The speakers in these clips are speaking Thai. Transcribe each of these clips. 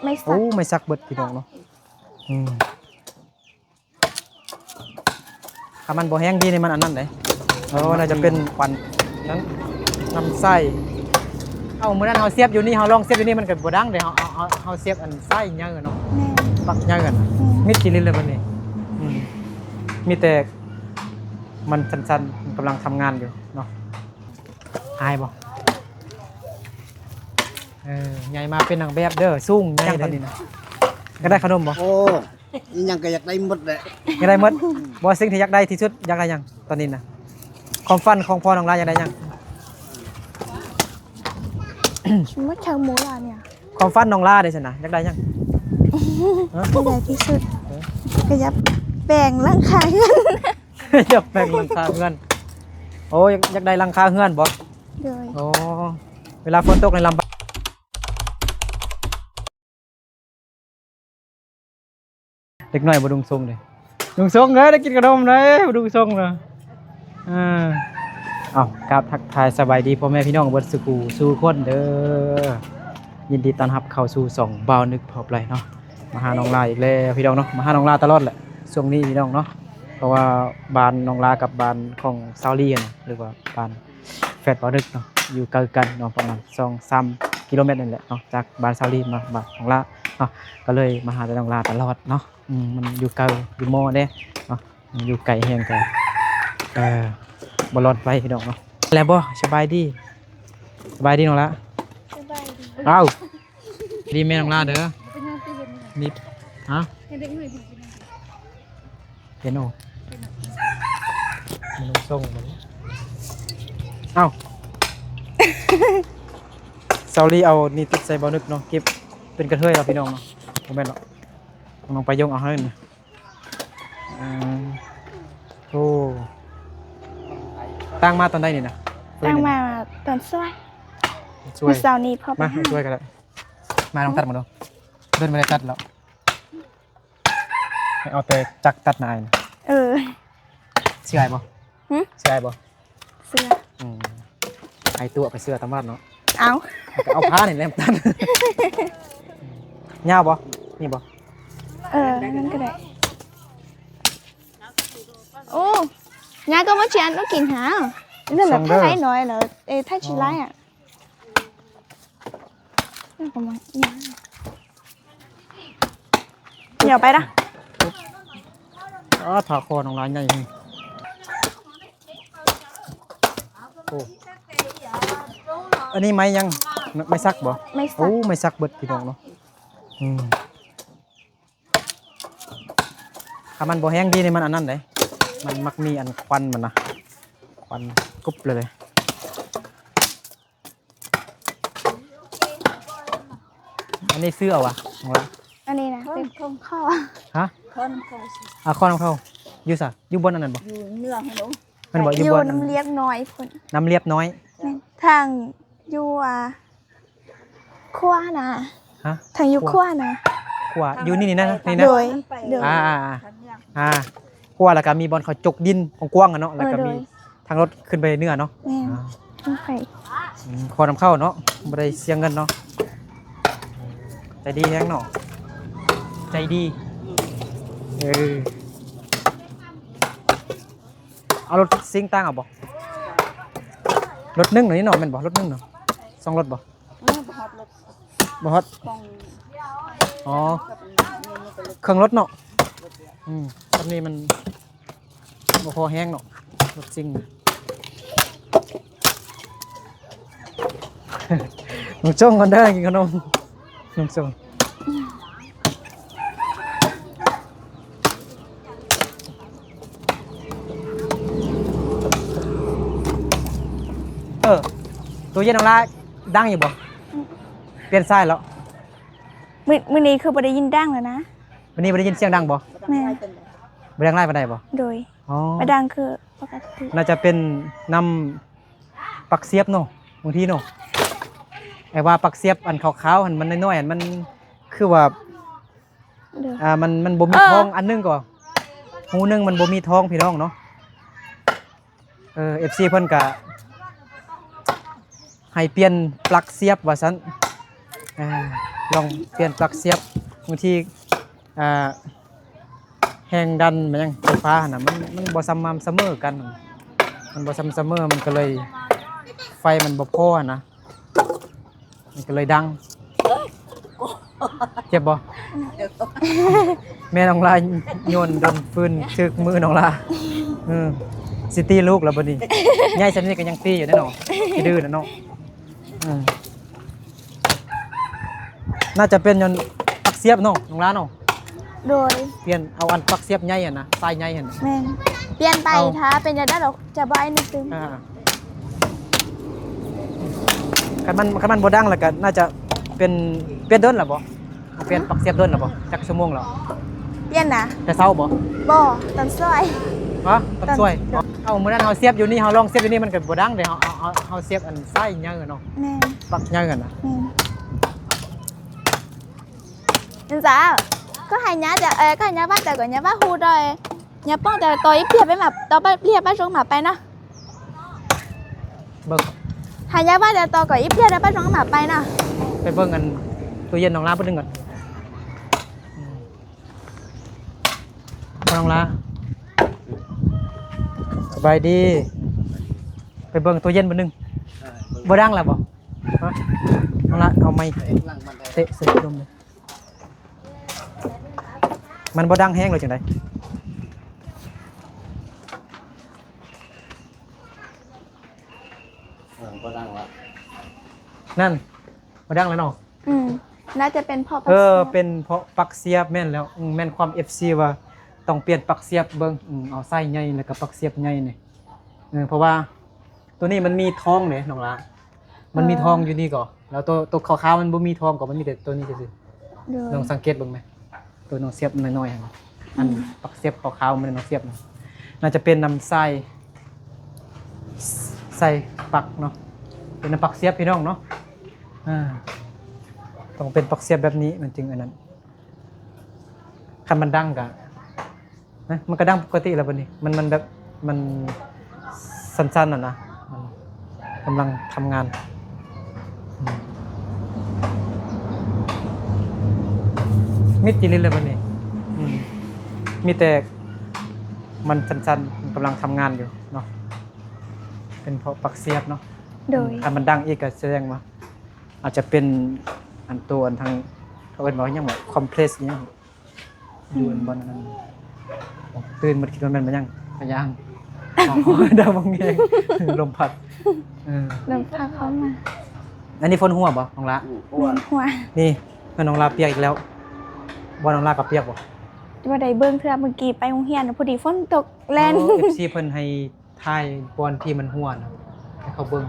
ไม่ซักโอ้ไม่ซักเบิดพี่น้องเนาะถ้ามันบ่แห้งดีในมันอันนั้นเลยน่าจะเป็นควันนั้นน้ำไส้เอาเมื่อนั้นเฮาเสียบอยู่นี่เฮาลองเสียบอยู่นี่มันก็บ่ดังเด้เฮาเสียบอันไส้เยอะเนาะปักเยอะกันมิดกินเลยบัดนี้มีแต่มันสั้นๆกำลังทำงานอยู่เนาะอายบ่ใหญ่มาเป็นนางแบบเด้อสูงใหญ่ตอนนี้นะก็ได้ขนมบ่โอ้ยังก็อยากได้หมดแหละอยากได้หมดบ่สิ่งที่อยากได้ที่สุดอยากได้หยังตอนนี้นะความฝันของพ่อน้องลาอยากได้หยังมัดเชิงหมูลาเนี่ยความฝันน้องลาได้ซั่นน่ะอยากได้หยังที่ใหญ่ที่สุดก็ยับแบ่งร่างกายเงินอยากแบ่งหลังคาเฮือนโอ้อยากได้หลังคาเฮือนบ่เลยโอ้เวลาฝนตกในลำเด็กน้อยบ่ดุงทรงเด้ดุงทรงเด้ได้กินขนมเด้บ่ดุงทรงเด้ครับทักทายสบายดีพ่อแม่พี่น้องเบิดสุขุสู่คนเด้อยินดีต้อนรับเข้าสู่2บ่าวนึกพอบไหลเนาะมาหาน้องลาอีกแล้วพี่น้องเนาะมาหาน้องลาตลอดแหละช่วงนี้พี่น้องเนาะเพราะว่าบ้านน้องลากับบ้านของซาวลีนหรือว่าบ้านแฟดบ่าวนึกเนาะอยู่ไกลกันเนาะประมาณ 2-3 กิโลเมตรนั่นแหละเนาะจากบ้านซาวลีมาบ้านของลาเนาะก็เลยมาหาแต่น้องลาตลอดเนาะมันอยู่ไกลอยู่โมเด้เนาะอยู่ไกลแฮงกันบ่รอดไปพี่น้องเนาะแล้วบ่สบายดีน้องละสบายดีอ้าวดีแม่น้องลาเด้อมีฮะเห็นโอ้มันส่งมันเอ้าซาลีเอานี่ติดใส่บ่นึกเนาะเก็บเป็นกระเทยแล้วพี่น้องเนาะบ่แม่นหรอกน้องไปยงเอาให้นี่โอ้ตั้งมาตอนใดนี่นะตั้งมาตอนช่วยเสาร์นี้พอมาช่วยกันเลยมาลองตัดมาดูเดินไม่ได้ตัดแล้วเอาแต่จักตัดนายนะเสื้อบ่เสื้อบ่เสื้อไอตัวไปเสื้อตำรวจเนาะเอาผ้านี่แหละตัดเงาบ่นี่บ่นั่นก็ได้โอ้nhà có mấy chị ăn nó kín hả nên là thái lấy nói là thái chị lấy à nhiều bay đó ถาคอน้องร้านใหญ่นี่โอ้อันนี้ไม้ยังไม่ซักบ่ไม่ซักโอ้ไม่ซักเบิดพี่น้องเนาะถ้ามันบ่แห้งดีในมันอันนั้นเลยมันมักมีอันควันมันนะควันกรุบเลยอันนี้ซื้อเอาวะอันนี้นะเป็นข้าวข้าวฮะข้าวน้ำข้าวอยู่ซะอยู่บนอันนั้นบ่อยู่เนื้อให้หนูมันบ่อยู่น้ำเลียบน้อยพุ่นน้ำเลียบน้อยทางอยู่ขั้วนะทางอยู่ขั้วนะขั้วอยู่นี่นะนี่นะโดยขั้วแล้วก็มีบอลเขาจกดินกว้างๆเนาะแล้วก็มีทางรถขึ้นไปเนื้อเนาะคอน้ำเข้าเนาะไม่ได้เสียเงินเนาะใจดีแฮงเนาะใจดีเอารถซิ่งตั้งเอาบ่รถนึ่งหน่อยนี่เนาะมันบ่รถนึ่งเนาะ2รถบ่บ่ฮอตอ๋อเครื่องรถเนาะตอนนี้มันบ่พอแห้งเนาะรถซิ่งน้องจงกันได้กินขนมน้องจงตัวเย็นของเราดังอยู่บ่เปลี่ยนสายแล้วมื้อนี้คือบ่ได้ยินดังแล้วนะวันนี้บ่ได้ยินเสียงดังบ่แม่บ่ดังไล่ปานใดบ่โดยบ่ดังคือปกติน่าจะเป็นน้ำปักเสียบเนาะบางทีเนาะไอ้ว่าปักเสียบอันขาวๆมันน้อยๆมันคือว่ามันบ่มีทองอันนึงก็หูนึงมันบ่มีทองพี่น้องเนาะFC เพิ่นก็ให้เปลี่ยนปลั๊กเสียบว่าซั่น ลองเปลี่ยนปลั๊กเสียบบางทีอ่าแรงดันมันยังไฟฟ้าน่ะมันบ่สม่ำเสมอกันมันบ่สม่ำเสมอมันก็เลยไฟมันบ่พอนะมันก็เลยดังเจ็บบ่แม่น้องลาโยนโดนฟืนถึกมือน้องลาสิตีลูกแล้วบัดนี้ใหญ่ซำนี้ก็ยังตีอยู่แน่นอนสิดื้อน่ะเนาะน่าจะเป็นยนต์ปลั๊กเสียบเนาะน้องลาเนาะ โดย เปลี่ยนเอาอันปลั๊กเสียบใหญ่อะนะสายใหญ่อะนะ แม่นเปลี่ยนไป เอา ถ้าเป็นจะได้เราจะบ่ายนึกตึม คันมันบ่ดังแล้วก็น่าจะเป็นเปลี่ยนเดินล่ะบ่เปลี่ยนปลั๊กเสียบเดินล่ะบ่จักชั่วโมงแล้ว เปลี่ยนนะ แต่เช้าบ่ บ่ตอนซอย ฮะตัดช่วยเอามื้อนั้นเฮาเสียบอยู่นี่เฮาลองเสียบอยู่นี่มันก็บ่ดังเด้เฮาเสียบอันสายใหญ่เนาะ แม่น ปลั๊กใหญ่กันน่ะ nên sao có hai nhá giờ có hai nhá bắt giờ có nhá bắt hu rồi nhá bông giờ tôi ít bia với mặt tôi bắt bia bắt xuống mặt bay nó เบิ่ง hai nhá bắt giờ tôi có ít bia đã bắt xuống mặt bay nó ไปเบิ่งอันตู้เย็นน้องลาเพิ่นนึงก่อนน้องลาสบายดีไปเบิ่งตู้เย็นเพิ่นนึงบ่ดังแล้วบ่ฮะน้องลาเอาไม้เตะใส่ลมเลยมันบ่ดังแห้งเลยจังได๋บ่ดังละ นั่นบ่ดังแล้วเนาะ น่าจะเป็นพ่อ เป็นเพราะปลั๊กเสียบแม่นแล้วแม่นความ FC ว่าต้องเปลี่ยนปลั๊กเสียบเบิ่งเอาไส้ใหญ่แล้วก็ปลั๊กเสียบใหญ่นี่เพราะว่าตัวนี้มันมีทองเด้น้องลามันมีทองอยู่นี่ก่อแล้วตัวขาวๆมันบ่มีทองก่อมันมีแต่ตัวนี้ซื่อๆลองสังเกตเบิ่งไหมตัวน้องเสียบน้อยๆอันปลั๊กเสียบขาวๆมันน้องเสียบน่าจะเป็นน้ำใส่ปลั๊กเนาะเป็นน้ำปลั๊กเสียบพี่น้องเนาะต้องเป็นปลั๊กเสียบแบบนี้มันจึงอันนั้นคันมันดังกะนะมันก็ดังปกติแล้วบัดนี้มันแบบมันสั้นๆนะมันกำลังทำงานมิดจิลินเลยบัดนี้มีแต่มันสั้นๆมันกำลังทำงานอยู่เนาะเป็นเพราะปลั๊กเสียบเนาะ โดย ถ้ามันดังอีกก็แสดงว่าอาจจะเป็นอันตัวอันทางเขาเอิ้นว่าหยังว่าคอมเพรสเนี่ยอยู่อันบนนั้นตื่นมาคิดว่ามันยังพยังดาวบางแงลมพัดลมพัดเข้ามา อันนี้ฝนหัวบ่น้องละ หัว นี่เพิ่นน้องลาเปียกอีกแล้วบ่น้องลากับเปียกบ่ ว่าได้เบิ่งเทื่อเมื่อกี้ไปโรงเรียนพอดีฝนตกแล่น FC เพิ่นให้ทายบอลที่มันหัวนะให้เขาเบิ่ง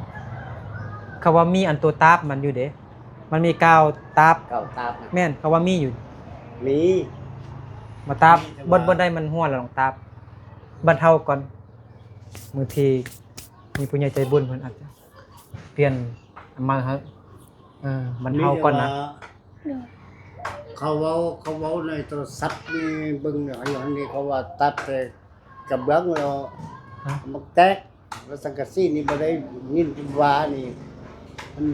เขาว่ามีอันตัวตาบมันอยู่เด้มันมีกาวตาบ เก่าตาบ แม่นเขาว่ามีอยู่ มี มาตาบบนได้มันหัวแล้วลองตาบบรรเทาก่อนบางทีมีผู้ใหญ่ใจบุญเพิ่นอาจจะเปลี่ยนมาฮะบรรเทาก่อนนะ เขาเว้าในโทรศัพท์นี่เบิ่งอย่างนี้เขาว่าตัดแต่กับเบื้องแล้วมันแตกแล้วสังกะสีนี่บ่ได้ยินว่านี่มัน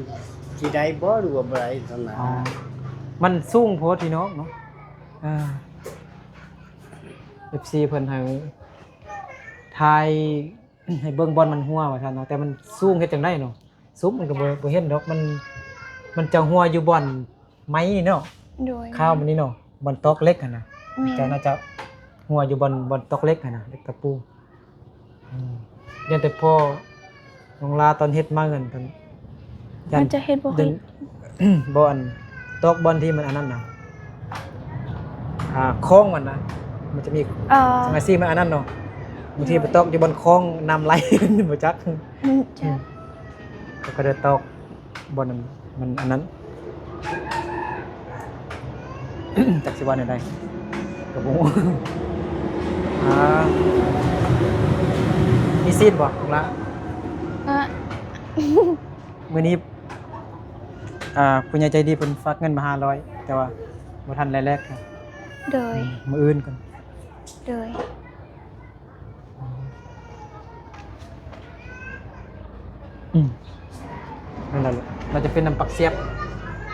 สิได้บ่หรือว่าบ่ได้เท่านั้น มันสูงโพดพี่น้องเนาะFC เพิ่นให้ทายให้เบิ่งบอลมันหัวว่าซั่นเนาะแต่มันสูงเฮ็ดจังได๋เนาะสูงมันก็บ่เห็นดอกมันจะหัวอยู่บอลไม้นี่เนาะ โดย ข้าวมันนี่เนาะบอลตอกเล็กหั่นน่ะแต่น่าจะหัวอยู่บอลตอกเล็กหั่นน่ะเล็กตะปูยันแต่พอน้องลาตอนเฮ็ดมาเงินเพิ่น มันจะเฮ็ดบ่เฮ็ด บอลตอกบอลที่มันอันนั้นน่ะโค้งมันนะมันจะมีสังกะสีมันอันนั้นเนาะบางทีไปตอกอยู่บนโค้งน้ำไหล บ่จักก็ได้ตอกบอลมันอันนั้น จักสิว่าได้ก็บ่มีซีนบ่ของละมื้อนี้ผู้ใหญ่ใจดีเพิ่นฝากเงินมา500แต่ว่าบ่ทันแรกๆครับ โดย มื้ออื่นก่อน โดย นั่นแหละเราจะเป็นน้ำปักเสียบ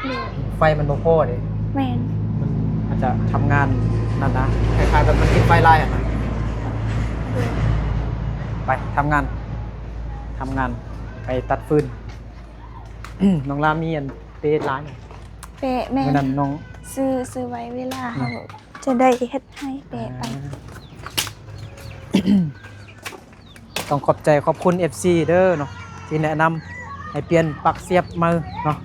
โดย ไฟมันบ่พอเด้ แม่น มันอาจจะทำงานนั่นนะคล้ายๆแบบมันกินไฟลายอ่ะนะไปทำงานไปตัดฟืน น้องลามีอันเปรร้านเนี่ย เปะแม่ เมื่อนั้นน้อง ซื้อไว้เวลาเขาจะได้เฮ็ดให้เปะไป ต้องขอบใจขอบคุณ FC เด้อเนาะที่แนะนำให้เปลี่ยนปลั๊กเสียบมือเนาะ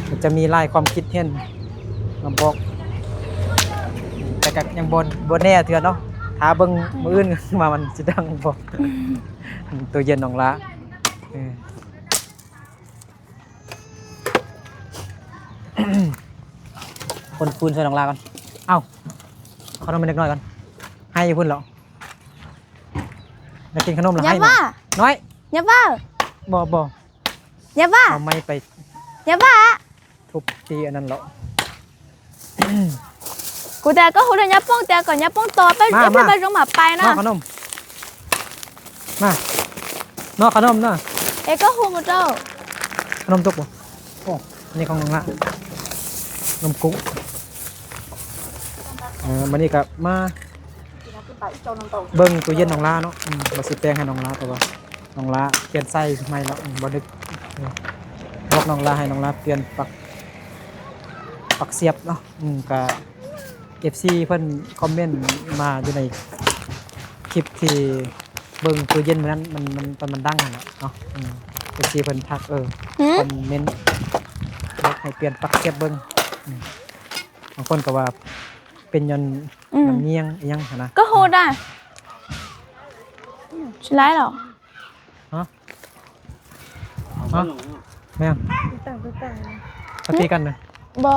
มันจะมีลายความคิดเห็นมาบอกแต่ก็ยังบนแน่เถื่อนเนาะหาเบิ่งมืออื่น มามันสิดังบ่ ตัวเย็นน้องละเออ คนคูณช่วยน้องลาก่อนเอ้าขนมไปเล็กน้อยก่อนให้อยู่พุ่นเหรออยากกินขนมเหรอ อย่า ให้ ว่า น้อย อย่าว่า บ่ อย่าว่า เอาไม่ไป อย่าว่า ทุบตีอันนั้นเหรอ กูแต่ก็หูเรื่องยับป้องแต่ก่อนยับป้องต่อไป มา เพื่อไปโรงหมาไป น นะ อกขนมนอกขนมเนาะ เอ้ก็หูหมดเจ้า ขนมตุกบ่โอ้อันนี้ของน้องละนมกุ้งวันนี้ก็มาเบิ่งตู้เย็นน้องลาเนาะบ่สิแปลงให้น้องลาแต่ว่าน้องลาเปลี่ยนไส้ใหม่แล้วบ่นึกบอกน้องลาให้น้องลาเปลี่ยนปักเสียบเนาะก็ FC เพิ่นคอมเมนต์มาอยู่ในคลิปที่เบิ่งตู้เย็นมื้อนั้นมันดังนั่นแหละเนาะFC เพิ่นทักคอมเมนต์บอกให้เปลี่ยนปักเสียบเบิ่งบางคนก็ว่าเป็นยนต์น้ำเนียงอีหยังหั่นนะ ก็หูได้ชิไลหรอ ฮะแม่งปฏิกันเลย บอ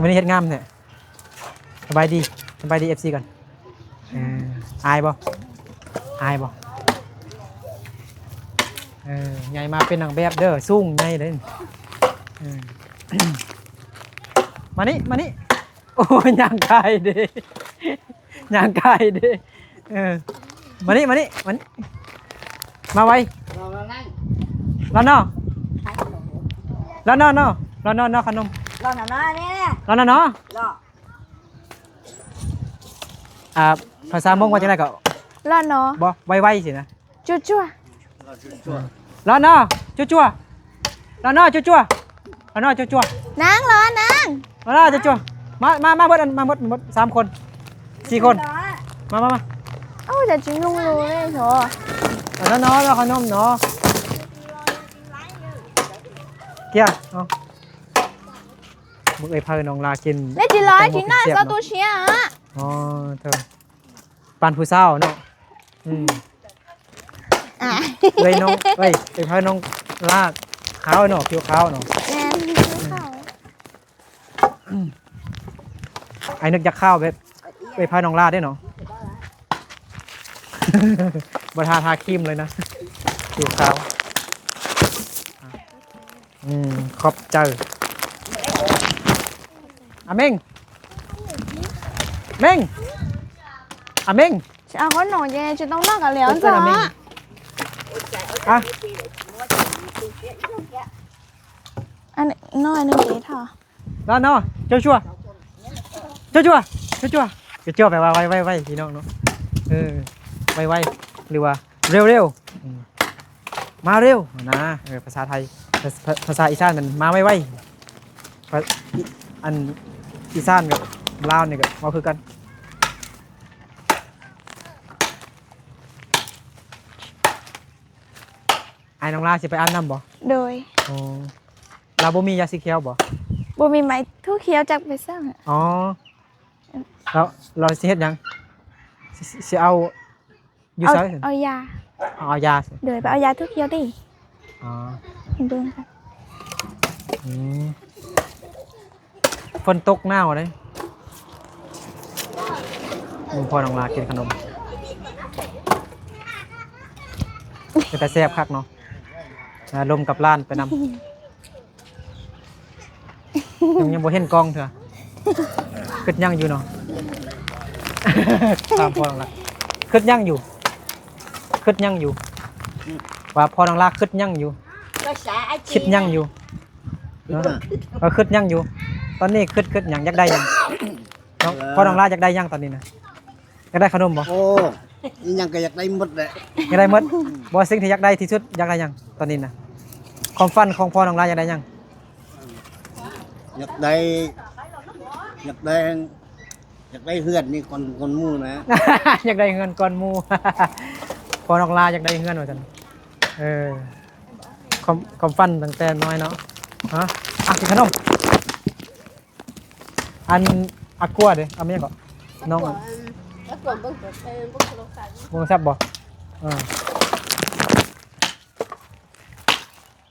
วันนี้เฮ็ดงามเนี่ยสบายดี FC ก่อนอายบ่ใหญ่มาเป็นนางแบบเด้อสูงใหญ่เลยมานี่โอ้ยย่างกายเด้มานี่มาไวแล้วเนาะขนม รอหน่อยเนี่ย แล้วเนาะ รอ ภาษามงว่าจังไดก็ รอเนาะ บ่ไวๆสินะ จั่วจั่ว แล้วเนาะจั่วๆแล้วเนาะจั่วๆแล้วเนาะจั่วๆ นางรอนาง มาล่ะจั่วมาเบิดมาหมด3คน4คนมา เอ้าจะจิ้มลุงรู้เลยโถ แล้วเนาะแล้วขนมเนาะเกียร์เนาะมึงไอ้พาน้องลากิน เล่นจีร้อยจีน่าซาตูเชียอะ อ๋อเธอปานผู้เศร้าเนาะเอ้ยน้องเอ้ยไอ้พาน้องลาขาวเนาะผิวขาวเนาะ แม่ข้าว ไอ้นึกอยากข้าวแบบไอ้พาน้องลาได้เนาะ บทาครีมเลยนะผิวขาวขอบใจอะเม้งอะเม้ง จะเอาขนมยังไงจะต้องนอกกับเหลียว จ้า จ้า อะ อันน้อยนึงเด็ดค่ะ แล้วเนาะชัวแปลว่าไวพี่น้องเนาะไวหรือว่าเร็วมาเร็วนะภาษาไทยภาษาอีสานมันมาไวอันอีสานกับลาวเนี่ยก็มาคือกันไอ้น้องลาสิไปอาบน้ำบ่ โดย ลาบ่มียาสีเขียวบ่ บ่มีไม้ทุกเขียวจากไปสร้าง อ๋อแล้วเราสิเฮ็ดหยังสิเอาอยู่ไส เอายา เอายาสิ โดยไปเอายาทุกเขียวดิ อ๋อ เบิ่งค่ะ ฝนตกหนาวเลยพอน้องลากินขนมแต่แซ่บคักเนาะลมกับล้านไปนำ ยังบ่เห็นกล้องเถอะคิดยังอยู่เนาะ ตามพอน้องลาคิดยังอยู่ ว่าพอน้องลาคิดยังอยู่ ก็สาไอ้ คิดยังอยู่เนาะว่าคิดยังอยู่ ตอนนี้คิดหยังอยากได้หยังน้องพอน้องลาอยากได้หยังตอนนี้นะอยากได้ขนมบ่ โอ้ยยังก็อยากได้หมดแหละ อยากได้หมดบ่สิ่งที่อยากได้ที่สุดอยากได้หยังตอนนี้นะความฝันของพ่อน้องลาอยากได้หยัง อยากได้อยากได้อยากได้เฮือนนี่คนหมู่นะ อยากได้เงินก่อนหมู่ พอน้องลาอยากได้เงินว่าซั่นความฝันตั้งแต่น้อยเนาะฮะกินขนมอันอากัวเด้เอามาหยังก่อนน้องวงแซ่บบ่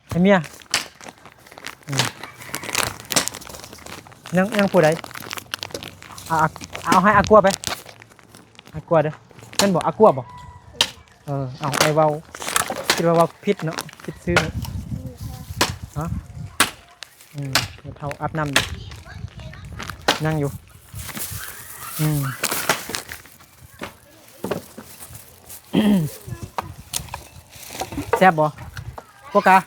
ไอ้เมียยังผู้ใดเอาให้อากัวไปอากัวเด้อเพิ่นบอกอากัวบ่เอาไอ้เว้าคิดว่าเว้าผิดเนาะผิดชื่อเนาะฮะเท่าอาบน้ำอยู่นั่งอยู่แซ่บบ่พวกกา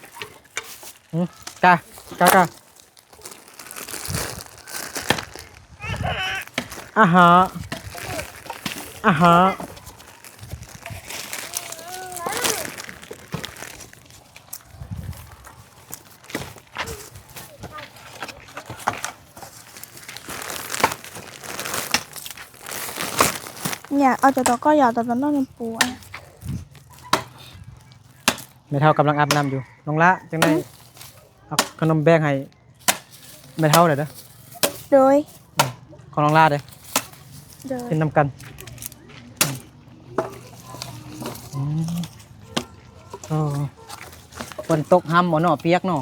กาอาหาร อยากเอาแต่ตัวก็อยากแต่ตัวน้องปูอ่ะ แม่เท่ากำลังอาบน้ำอยู่น้องละจังได๋เอาขนมแบ่งให้แม่เท่าหน่อยเด้อ โดย ของน้องละเด้อ โดย กินนำกันฝนตกห้ำบ่เนาะเปียกเนาะ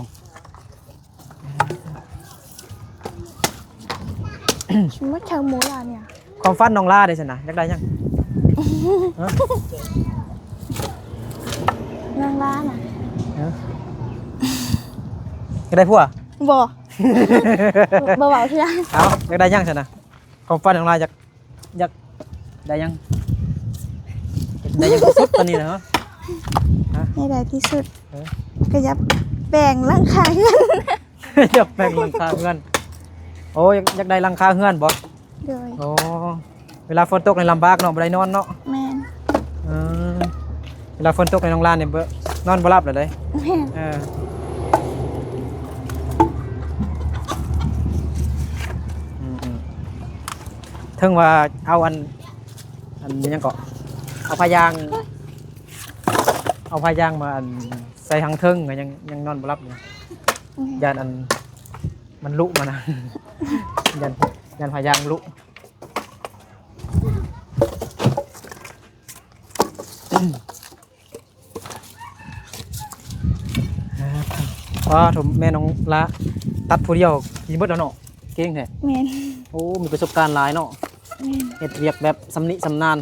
ฉันว่าเชิงหมูล่ะเนี่ย ความฝันน้องลาได้ซั่นน่ะอยากได้หยังฮะ นางล้าน่ะ อยากได้ผัว บ่บ่เบาเชียว เอาอยากได้หยังซั่นน่ะความฝันน้องลาอยากได้หยังได้หยังที่สุดตอนนี้นะฮะ ในใดที่สุดก็ยับแบ่งร่างกายกัน อยากแบ่งหลังคาเฮือนโอ้อยากได้หลังคาเฮือนบ่ โดย โอ้เวลาฝนตกในลำบากเนาะบ่ได้นอนเนาะ แม่น เวลาฝนตกในโรงแรมเนี่ยนอนบ่หลับเลยเด้ แม่น ถึงว่าเอาอันยังก็เอาพายางมาอันใส่ทางเทิงก็ยังนอนบ่หลับอยู่ยานอันมันลุมานะ ยานพายางลุผมแม่น้องละตัดผู้เดียวกินเบิดแล้วเนาะเก่งแท้ แม่น โอ้มีประสบการณ์หลายเนาะ แม่น เฮ็ดเวียกแบบสำนิสำนาน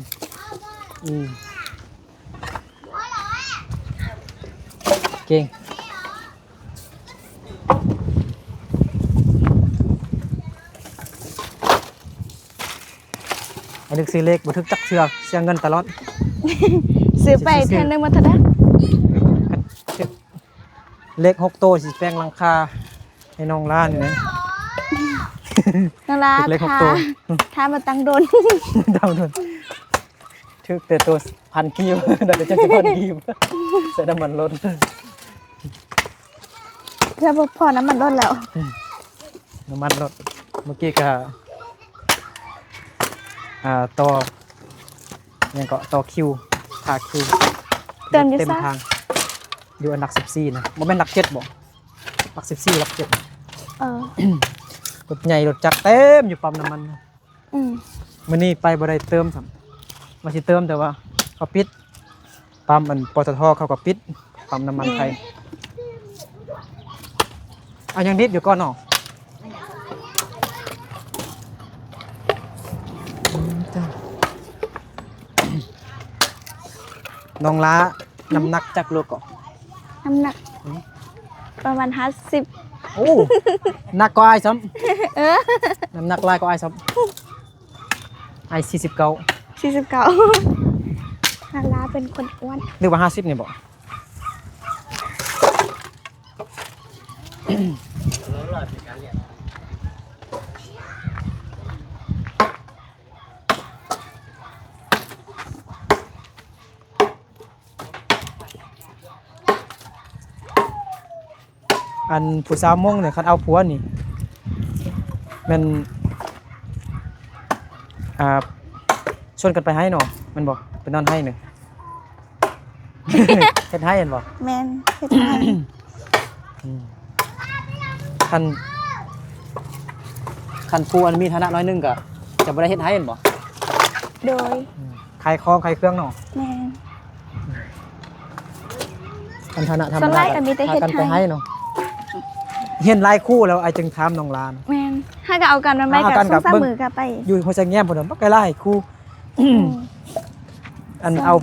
เก่งไอ้นึกซื้อเลขบ่ทึกจักเชือกเสียเงินตลอด ซื้อไปเทื่อนึงมาเท่าใด เลข6โตวสิแปลงหลังคาให้น้องล้านนี่นะ นางล้า เลข6โตว ทามาตังโดน ดาวโดนทึกแต่ตัว1,000 กิโลได้แต่จะ1,000 กิโลใส่น้ำมันรถ เพื่อพอน้ำมันลดแล้ว น้ำมันรถเมื่อกี้ก็ต่อยังก็ต่อคิวค่าคิว เติมอยู่ เต็ม ซะ ทางอยู่อันดับ14นะบ่แม่นหลัก7บ่หลัก14หลัก7รถใหญ่รถจักรเต็มอยู่ปั๊มน้ำมัน มื้อนี้ไปบ่ได้เติมซ้ำว่าสิเติมแต่ว่าเขาปิดปั๊มอันปตทเขาก็ปิดปั๊มน้ำมันไทยเอายังนิดอยู่ก่อนเนาะน้องล้าน้ำหนักจักโลก่อน น้ำหนักประมาณ50 โอ้หนักกว่าไอ้ซ้ำน้ำหนักหลายกว่าไอ้ซ้ำไอ้49 49นางล้าเป็นคนอ้วน หรือว่า50นี่บ่ อันผู้สาวมงเนี่ยคันเอาผัวนี่แมันชวนกันไปให้เนาะมันบอกไปนอนให้หนึ่ง เฮ็ดให้เห็นบ่ แม่นเฮ็ดให้ คันผู้อันมีฐานะน้อยหนึงก็จะบ่ได้เฮ็ดให้เห็นบ่ โดย ขายของขายเครื่องเนาะ แม่น คันฐานะธรรม ส่วนห ดา ลายก็มีแต่เฮ็ด พากันไป ให้ ให้เนาะเฮ็ดหลายคู่แล้วไอ้จึงถามน้องลาน แม่นให้ก็เอากันมาไว้ เอา กั กับ นกับ สองสาม เบิ่ง มือก็ไป อยู่หัวใจแง้มพุ่นน่ะบ่ไกลหลายคู่ อันเอา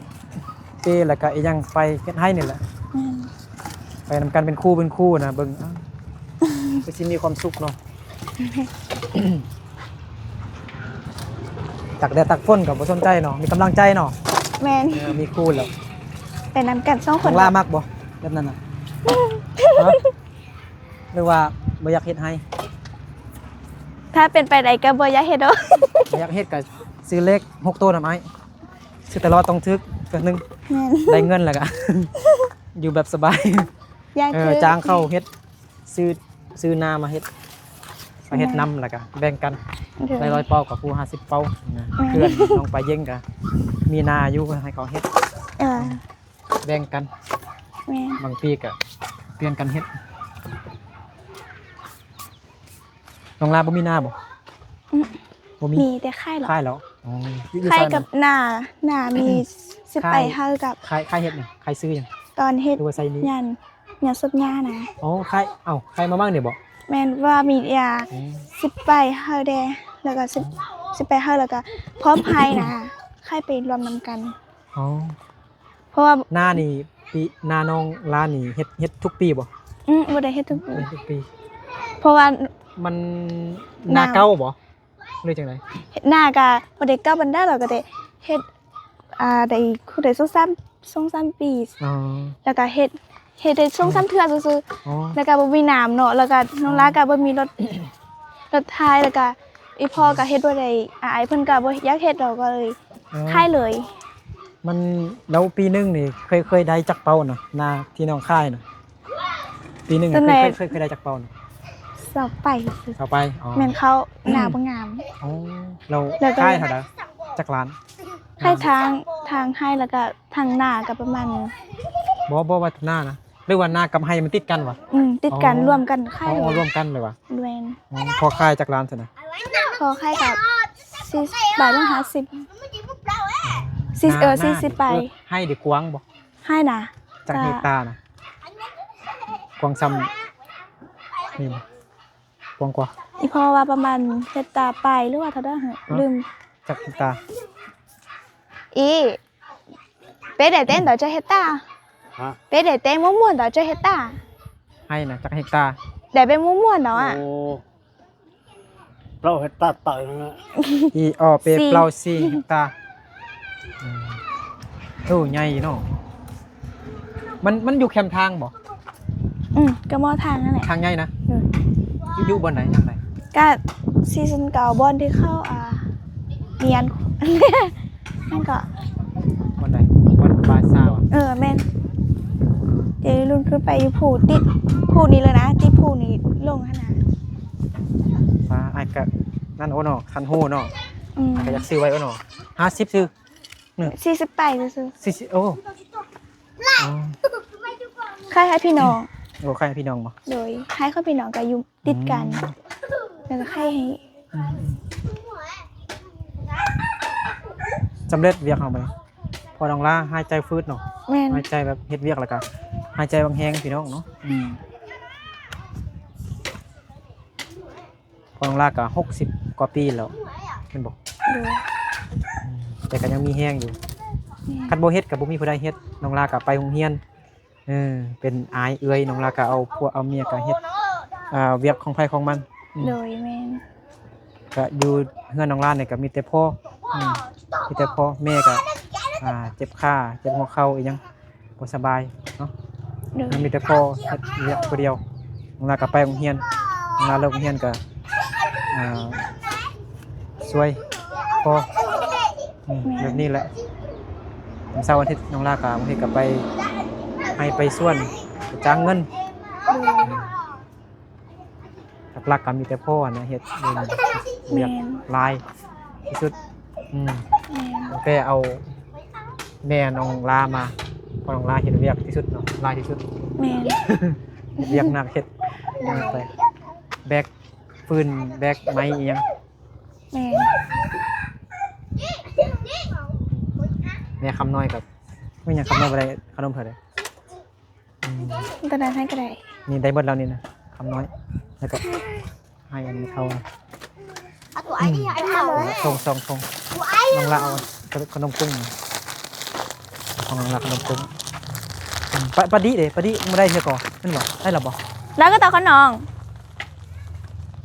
เปแล้วก็อีหยังไปเฮ็ดให้นี่แหละ แม่น ไปนำกันเป็นคู่นะเบิ่งอ้าวก็สิมีความสุขเนาะ ตักแดดตักฝนก็บ่สนใจเนาะมีกำลังใจเนาะ แม่น มีคู่แล้ว ไปนำกันสองค ขอน งลามักบ่แบบนั้นน่ะฮะหรือว่าบ่อยากเฮ็ดให้ ถ้าเป็นไปได้ก็บ่อยากเฮ็ดดอก บ่อยากเฮ็ดก็ซื้อเลข6ตัวนำไอ้ซื้อตลอดต้องถึกก็นึง แม่น ได้เงินแล้วก็ อยู่แบบสบาย อยากคือ จ้างเข้าเฮ็ดซื้อนามาเฮ็ดมาเฮ็ดนำแล้วก็แบ่งกัน ได้100 เป้ากับผู้50 เป้านะเพื่อนน้องไปเย็งก็มีนาอยู่ก็ให้เขาเฮ็ด เออ แบ่งกัน แม่น บางปีก็เปลี่ยนกันเฮ็ดน้องลาบ่มีนาบ่บ่มี มีแต่ค่ายหรอ ค่ายแล้วอ๋ออยู่ ค่าย ซอย กับหน้ามีสิไปเฮากับ ค่ายเฮ็ดนี่ค่ายซื้อหยัง ตอนเฮ็ด หรือว่าไซนี้ ยันสุดหญ้านะ อ๋อค่ายค่ายมาบ้างนี่บ่ แม่นว่ามียา อ๋อ สิไปเฮาแดแล้วก็สิไปเฮาแล้วก็พร้อมภัยนะค่ายไปรวมนำกัน อ๋อ เพราะว่า หน้านี่ปีหน้าน้องลานี่เฮ็ดทุกปีบ่ บ่ได้เฮ็ดทุกปี เฮ็ดทุกปี เพราะว่า มันหน้าเก่าบ่หรือจังได๋ หน้าก็บ่ได้กลับบันไดเราก็ได้เฮ็ดได้คือได้2-3 ปี อ๋อ แล้วก็เฮ็ดได้2-3เทื่อซื่อ อ๋อ ๆแล้วก็บ่มีน้ำเนาะแล้วก็น้องลาก็บ่มีรถ รถท้ายแล้วก็อีพ่อก็เฮ็ดบ่ได้อายเพิ่นก็บ่อยากเฮ็ดดอกก็เลยค่ายเลย มันแล้วปีหนึงนี่เคยได้จักเป้าน่ะนาที่น้องค่ายน่ะปีหนึงนี่เคยได้จักเป้าน่ะ สอบไปซื่อ เอาไปอ๋อ แม่นเขาหน้าบ่งาม อ๋อเรา แล้วก็ ค่ายเท่าใดจักล้าน ค่ายทางให้แล้วก็ทางหน้าก็ประมาณ บ่ว่าหน้านะหรือว่าหน้ากับไห้มันติดกันวะ ติดกัน อ๋อ รวมกันค่าย อ๋ เล อย รวมกันเลยวะ แม่น อ๋อพอค่ายจักล้านซั่นน่ะ พอค่ายกับ40 บาทต้อง40ไป ให้ดิกวางบ่ ให้นะ จากเฮกตาร์น่ะกวางซ้ำนี่นะกวางกว่า อีพ่อว่าประมาณเฮกตาร์ไปหรือว่าเท่าใดเหรอลืม จากเฮกตาร์ bé để tên đó cho hết ta hả bé để tên muốn muốn đó cho hết ta ให้น่ะจากเฮกตาร์ để bé muốn muốn đó ạ ôเราเห็ดตาต่อยนะ อีออเป สี่ เปล่า4เฮกตาร์โอ้ใหญ่เนาะมันอยู่แคมทางบ่ cái mô thang này ทางใหญ่นะ Ừ. อยู่บนไหนทางไหน cái season cầu bon đi khâu miền anh có บนไหนบนบาซาวอะ men để luôn cứ phải phủ tít phủ nàyเลยนะที่phủนี้ลงขนาด ฟ้าไอ้ายก็นั่นโอ้เนาะคันฮู้เนาะก็อยากซื้อไว้โอ้เนาะ50ซื้อ 40ไปซื่อ 40โอ้อ๋อ ใครให้พี่น้อง โอ้ใครให้พี่น้องบ่ โดยให้เขาพี่น้องก็อยู่ติดกันแล้วก็ใครให้ สำเร็จเวียกเฮาไหมพอน้องลาหายใจฟืดเนาะ แม่น หายใจแบบเฮ็ดเวียกแล้วก็หายใจบางแฮงพี่น้องเนาะพอน้องลาก็60 กว่าปีแล้วแม่นบ่ โดย แต่ก็ยังมีแฮงอยู่คันบ่เฮ็ดก็บ่มีผู้ใดเฮ็ดน้องลาก็ไปโรงเรียนเป็นอายเอื้อยน้องลาก็เอาผัวเอาเมียก็เฮ็ดเวียกของไผของมัน โดยแม่น ก็อยู่เฮือนน้องลาเนี่ยก็มีแต่พ่อมีแต่พ่อแม่ก็เจ็บขาเจ็บหัวเข่าอีหยังบ่สบายเนาะ โดย มันมีแต่พ่อเฮ็ดเวียกผู้เดียว น้องลาก็ไปโรงเรียนน้องลาเลิกโรงเรียนก็ช่วยพอแบบนี้แหละวันเสาร์วันอาทิตย์น้องลาก็บางทีก็ไปให้ไปส่วนไปจ้างเงินหลักๆก็มีแต่พ่อนะเฮ็ดเรียกลายที่สุดตั้งแต่เอาแม่น้องลามาพอน้องลาเฮ็ดเรียกที่สุดเนาะลายที่สุดแม่น เรียกหนักเฮ็ดไปแบกฟืนแบกไม้อีหยัง แม่น แม่คำน้อยกับไม่ยังคำน้อยบ่ได้ขนมเพิ่นเลย ตอนนั้นให้ก็ได้ นี่ได้เบิดแล้วนี่นะคำน้อยแล้วก็ให้อันนี้เขาทงน้องละเอาขนมกุ้งของน้องละขนมกุ้งปะดิเด้ปะดิไม่ได้เชียวก่อนนั่นบ่ได้หรอบ่ แล้วก็ต่อขนม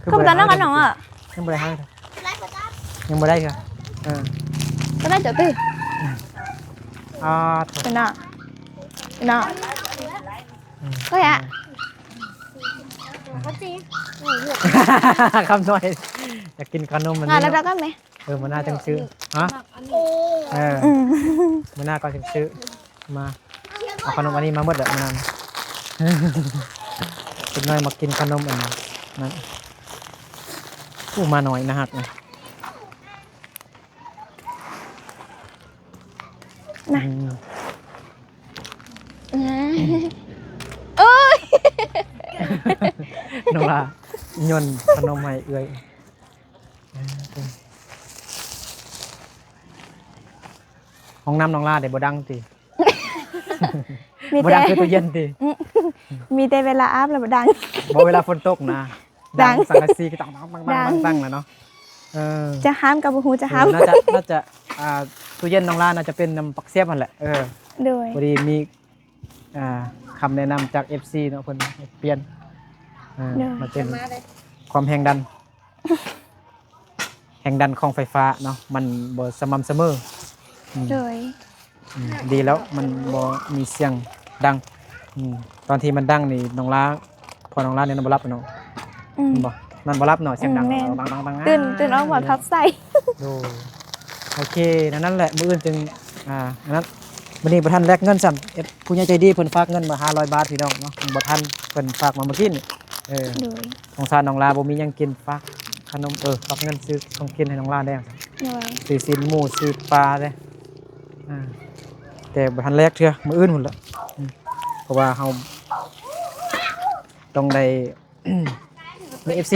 คือตอนนั้นขนมอ่ะ ยังไม่ได้ให้ยังไม่ได้ค่ะก็ได้จะตื้อ ถูก เป็นน่ะก็อย่า คำน้อยอยากกินขนมมัน แล้วเราก็ไหม มันน่าจังซื้อฮะมันน่าก็จังซื้อมาเอาขนมอันนี้มาหมดแล้วมันนั่นกินน้อยมากินขนมอันนั้นผู้มาหน่อยนะฮะนะเอ้ย น้องลาโยนขนมให้เอื้อยห้องน้ำน้องลาเดี๋ยวบ่ดังติบ่ดังคือตู้เย็นติ มีแต่เวลาอาบแล้วดัง บ่เวลาฝนตกนะดังสังกะสีก็ต้องตั้งแล้วเนาะจะห้ามกับหูจะห้าม น่าจะตู้เย็นน้องลาน่าจะเป็นน้ำปักเสียบนั่นแหละโดยพอดีมีคำแนะนำจาก FC เนาะเพิ่นเปลี่ยนมาเป็นความแรงดันของไฟฟ้าเนาะมันบ่สม่ำเสมอโดยดีแล้วมันบ่มีเสียงดังตอนที่มันดังนี่น้องลาพอน้องลาเนี่ยนอนบ่รับเนาะบ่นอนบ่รับเนาะเสียงดังบังตื่นออกหมดพับใส่โอเคนั่นแหละมื้ออื่นจึงนั้นวันนี้บ่ทันแลกเงินซ้ำผู้ใหญ่ใจดีเพิ่นฝากเงินมา500 บาทพี่น้องเนาะบ่ทันเพิ่นฝากมาเมื่อกี้นี่สงสารน้องลาบ่มีหยังกินฝากขนมฝากเงินซื้อของกินให้น้องลาได้ซื้อซีนหมูซื้อปลาเด้แต่บ่ทันแลกเทื่อมื้ออื่นพุ่นละเพราะว่าเฮาต้องได้ มี FC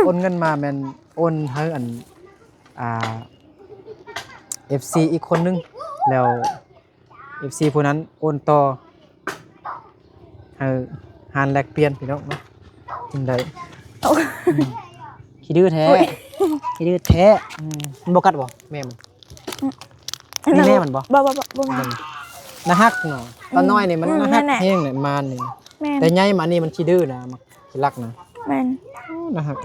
โอนเงินมาแม่นโอนให้อันFC อีกคนนึงแล้ว FC ผู้นั้นโอนต่อหารแลกเปลี่ยนพี่น้องเนาะจังได๋ขี้ดื้อแท้มันบ่กัดบ่แม่มันนี่แม่มันบ่มันน่าฮักเนาะตอนน้อยนี่มันน่าฮักแฮงนี่มานนี่แต่ใหญ่มานี่มันขี้ดื้อนะมันขี้รักนะแม่นน่าฮัก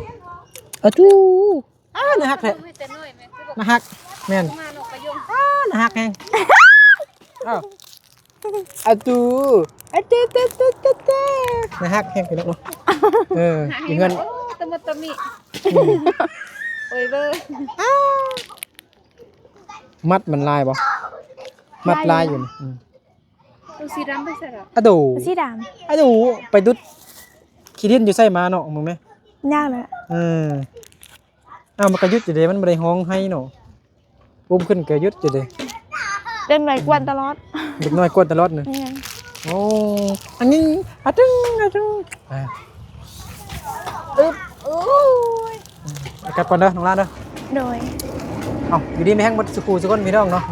จูน่าฮักแท้น่าฮักแม่นน่าฮักแฮงจูน่าฮักแฮงพี่น้องเนาะอีเงินตะมิโอ้ยเบอร์มัดมันลายบ่มัดลายอยู่ตัวสีดำไปใส่หรอสีดำไปดุดขี้ดินอยู่ใส่มาเนาะมึงไหมยากเลยมันกระยุดอยู่เด้มันบ่ได้ห้องให้เนาะอุ้มขึ้นกระยุดอยู่เด้เดินไปกวนตลอดเด็กน้อยกวนตลอดนึงโอ้อันนี้ตึ้งกัดก่อนเด้อน้องลาเด้อโดยอยู่ดีไม่แห้งหมดสุขุสุขนพี่น้องเนาะ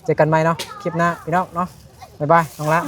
เจอกันใหม่เนาะคลิปหน้าพี่น้องเนาะบ๊ายบายน้องละ